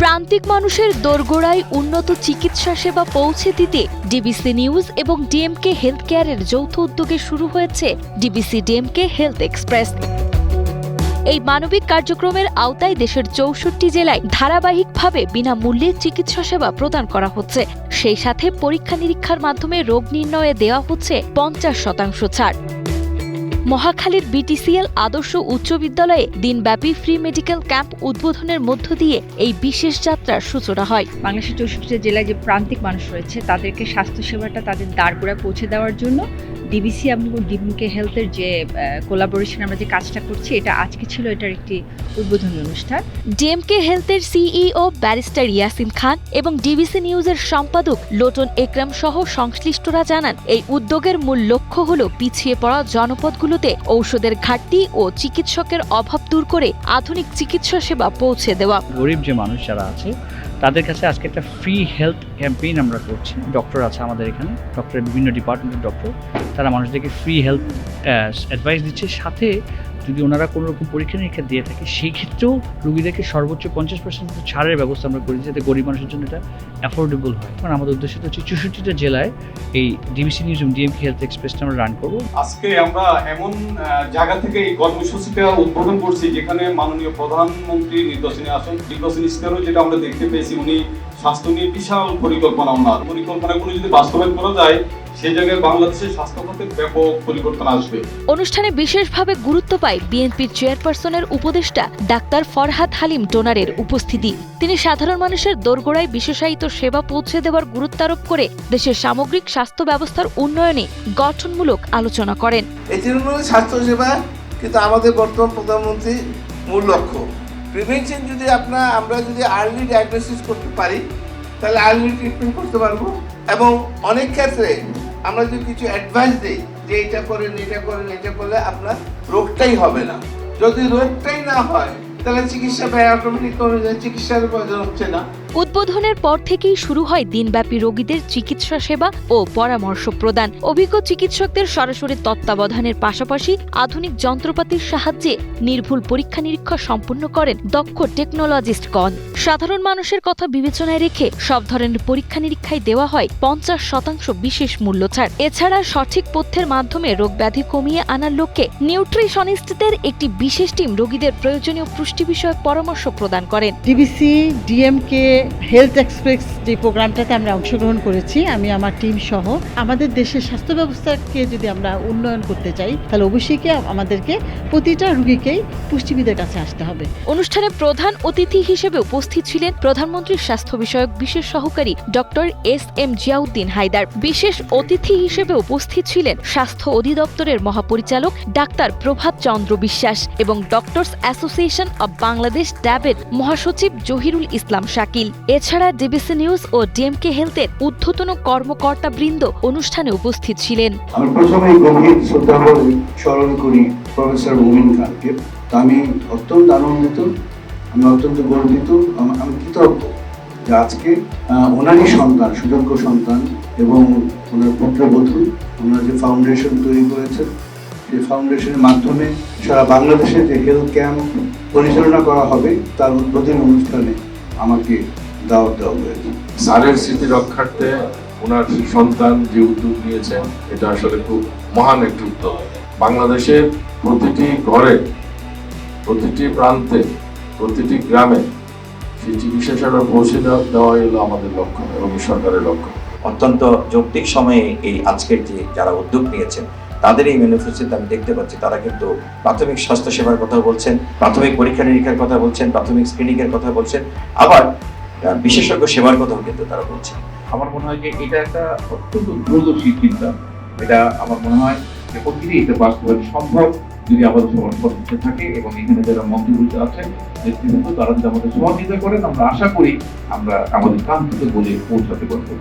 প্রান্তিক মানুষের দোরগোড়ায় উন্নত চিকিৎসা সেবা পৌঁছে দিতে ডিবিসি নিউজ এবং ডিএমকে হেলথ কেয়ারের যৌথ উদ্যোগে শুরু হয়েছে ডিবিসি ডিএমকে হেলথ এক্সপ্রেস। এই মানবিক কার্যক্রমের আওতায় দেশের ৬৪ জেলায় ধারাবাহিকভাবে বিনামূল্যে চিকিৎসা সেবা প্রদান করা হচ্ছে। সেই সাথে পরীক্ষা নিরীক্ষার মাধ্যমে রোগ নির্ণয়ে দেওয়া হচ্ছে ৫০% ছাড়। মহাখালীর বিটিসিএল আদর্শ উচ্চ বিদ্যালয়ে দিনব্যাপী ফ্রি মেডিকেল ক্যাম্প উদ্বোধনের মধ্য দিয়ে এই বিশেষ যাত্রার সূচনা হয়। বাংলাদেশের ৬৪ জেলায় যে প্রান্তিক মানুষ রয়েছে তাদেরকে স্বাস্থ্যসেবাটা তাদের দ্বারগোড়ায় পৌঁছে দেওয়ার জন্য ডিবিসি এবং ডিএমকে হেলথের যে কোলাবোরেশন আমরা যে কাজটা করছি, এটা আজকে ছিল এটার একটি উদ্বোধনী অনুষ্ঠান। ডিএমকে হেলথের সিইও ব্যারিস্টার ইয়াসিন খান এবং ডিবিসি নিউজের সম্পাদক লোটন একরাম সহ সংশ্লিষ্টরা জানান, এই উদ্যোগের মূল লক্ষ্য হল পিছিয়ে পড়া জনপদগুলোতে ঔষধের ঘাটতি ও চিকিৎসকের অভাব দূর করে আধুনিক চিকিৎসা সেবা পৌঁছে দেওয়া। গরিব যে মানুষ যারা আছে তাদের কাছে আজকে একটা ফ্রি হেলথ ক্যাম্পেইন আমরা করছি। ডক্টর আছে আমাদের এখানে, ডক্টরের বিভিন্ন ডিপার্টমেন্টের ডক্টর, তারা মানুষদেরকে ফ্রি হেলথ অ্যাডভাইস দিচ্ছে। সাথে যদি ওনারা কোনো রকম পরীক্ষা নিরীক্ষা দিয়ে থাকে সেই ক্ষেত্রেও রুগীদেরকে সর্বোচ্চ ৫০% ছাড়ের ব্যবস্থা আমরা করি, যাতে গরিব মানুষের জন্য এটা অ্যাফোর্ডেবল হয়। কারণ আমাদের উদ্দেশ্য হচ্ছে ৬৪টা জেলায় এই ডিবিসি নিউজ এবং ডিএমকে হেলথ এক্সপ্রেসটা আমরা রান করবো। আজকে আমরা এমন জায়গা থেকে এই কর্মসূচিটা উদ্বোধন করছি যেখানে মাননীয় প্রধানমন্ত্রী নির্বাচনে আসেন। নির্বাচনী ইস্তেহারও যেটা আমরা দেখতে পেয়েছি, উনি স্বাস্থ্য নিয়ে বিশাল পরিকল্পনা, ওনার পরিকল্পনাগুলো যদি বাস্তবায়ন করা যায় সেই জায়গায় বাংলাদেশের স্বাস্থ্য খাতের ব্যাপক পরিবর্তন আসবে। অনুষ্ঠানে বিশেষভাবে গুরুত্ব পায় বিএনপির চেয়ারপারসনের উপদেষ্টা ডাক্তার ফরহাদ হালিম ডোনারের উপস্থিতি। তিনি সাধারণ মানুষের দোরগোড়ায় বিশেষায়িত সেবা পৌঁছে দেওয়ার গুরুত্ব আরোপ করে দেশের সামগ্রিক স্বাস্থ্য ব্যবস্থার উন্নয়নে গঠনমূলক আলোচনা করেন। এই তৃণমূলের স্বাস্থ্যসেবা কিন্তু আমাদের বর্তমান প্রধানমন্ত্রীর মূল লক্ষ্য। প্রিভেনশন যদি আমরা যদি আর্লি ডায়াগনোসিস করতে পারি তাহলে আর্লি ট্রিটমেন্ট করতে পারবো, এবং অনেক ক্ষেত্রে আমরা যদি কিছু অ্যাডভাইস দিই যে এটা করেন, এটা করেন, এটা করলে আপনার রোগটাই হবে না। যদি রোগটাই না হয় তাহলে চিকিৎসা ব্যয় অটোমেটিক কমে যায়, চিকিৎসার প্রয়োজন হচ্ছে না। উদ্বোধনের পর থেকেই শুরু হয় দিনব্যাপী রোগীদের চিকিৎসা সেবা ও পরামর্শ প্রদান। অভিজ্ঞ চিকিৎসকদের সরাসরি তত্ত্বাবধানের পাশাপাশি আধুনিক যন্ত্রপাতির সাহায্যে নির্ভুল পরীক্ষা নিরীক্ষা সম্পন্ন করেন দক্ষ টেকনোলজিস্টগণ। সাধারণ মানুষের কথা বিবেচনায় রেখে সব ধরনের পরীক্ষা নিরীক্ষায় দেওয়া হয় ৫০% বিশেষ মূল্য ছাড়। এছাড়া সঠিক পথ্যের মাধ্যমে রোগ ব্যাধি কমিয়ে আনার লক্ষ্যে নিউট্রিশনিস্টদের একটি বিশেষ টিম রোগীদের প্রয়োজনীয় পুষ্টি বিষয়ক পরামর্শ প্রদান করেন। ডিবিসি ডিএমকে হেলথ এক্সপ্রেস যে প্রোগ্রামটাতে আমরা অংশগ্রহণ করেছি, আমি আমার টিম সহ, আমাদের দেশের স্বাস্থ্য ব্যবস্থাকে যদি আমরা উন্নয়ন করতে চাই তাহলে অবশ্যই আমাদেরকে প্রতিটা রোগীকেই পুষ্টিবিদের কাছে আসতে হবে। অনুষ্ঠানে প্রধান অতিথি হিসেবে উপস্থিত ছিলেন প্রধানমন্ত্রীর স্বাস্থ্য বিষয়ক বিশেষ সহকারী ডক্টর এস.এম. জিয়াউদ্দিন হায়দার। বিশেষ অতিথি হিসেবে উপস্থিত ছিলেন স্বাস্থ্য অধিদপ্তরের মহাপরিচালক ডাক্তার প্রভাত চন্দ্র বিশ্বাস এবং ডক্টরস অ্যাসোসিয়েশন অব বাংলাদেশ ড্যাবের মহাসচিব জহিরুল ইসলাম শাকিল। এছাড়া ডিবিসি নিউজ ও ডিএমকে হেলথের ঊর্ধ্বতন কর্মকর্তা বৃন্দ অনুষ্ঠানে উপস্থিত ছিলেন। আমি প্রথমেই গভীর শ্রদ্ধা করে স্মরণ করি প্রফেসর মুমিন খানকে। আমি অত্যন্ত আনন্দিত, আমি অত্যন্ত গর্বিত, আমি কৃতজ্ঞ যে আজকে ওনারই সন্তান, সুযোগ্য সন্তান এবং ওনার পুত্রবধূ, ওনার যে ফাউন্ডেশন তৈরি করেছেন, এই ফাউন্ডেশনের মাধ্যমে সারা বাংলাদেশে যে হেলথ ক্যাম্প পরিচালনা করা হবে তার উদ্বোধনী অনুষ্ঠানে আমাকে দাওয়াত দেওয়া হয়েছে। স্যারের স্মৃতি রক্ষার্থে ওনার সন্তান যে উদ্যোগ নিয়েছেন, এটা আসলে খুব মহান একটি উদ্যোগ। বাংলাদেশের প্রতিটি ঘরে, প্রতিটি প্রান্তে, প্রতিটি গ্রামে সেই চিকিৎসা সেবা পৌঁছে দেওয়াই হলো আমাদের লক্ষ্য এবং সরকারের লক্ষ্য। অত্যন্ত যৌক্তিক সময়ে এই আজকের যে যারা উদ্যোগ নিয়েছেন তাদের এই ম্যানিফেস্টোতে আমি দেখতে পাচ্ছি তারা কিন্তু প্রাথমিক স্বাস্থ্য সেবার কথা বলছেন, প্রাথমিক পরীক্ষা নিরীক্ষার কথা বলছেন, প্রাথমিক স্ক্রিনিংয়ের কথা বলছেন, আবার বিশেষজ্ঞ সেবার কথাও কিন্তু তারা বলছেন। আমার মনে হয় যে এটা একটা অত্যন্ত দূরদর্শী চিন্তা। এটা আমার মনে হয় যে প্রতিদিনই এটা বাস্তবায়ন সম্ভব যদি আমাদের সমর্থন থাকে, এবং এখানে যারা মন্ত্রীগুলো আছেন নেতৃবৃন্দ তারা যদি আমাদের সহযোগিতা করেন, আমরা আশা করি আমরা আমাদের কাঙ্ক্ষিত গোলে পৌঁছাতে পারবো।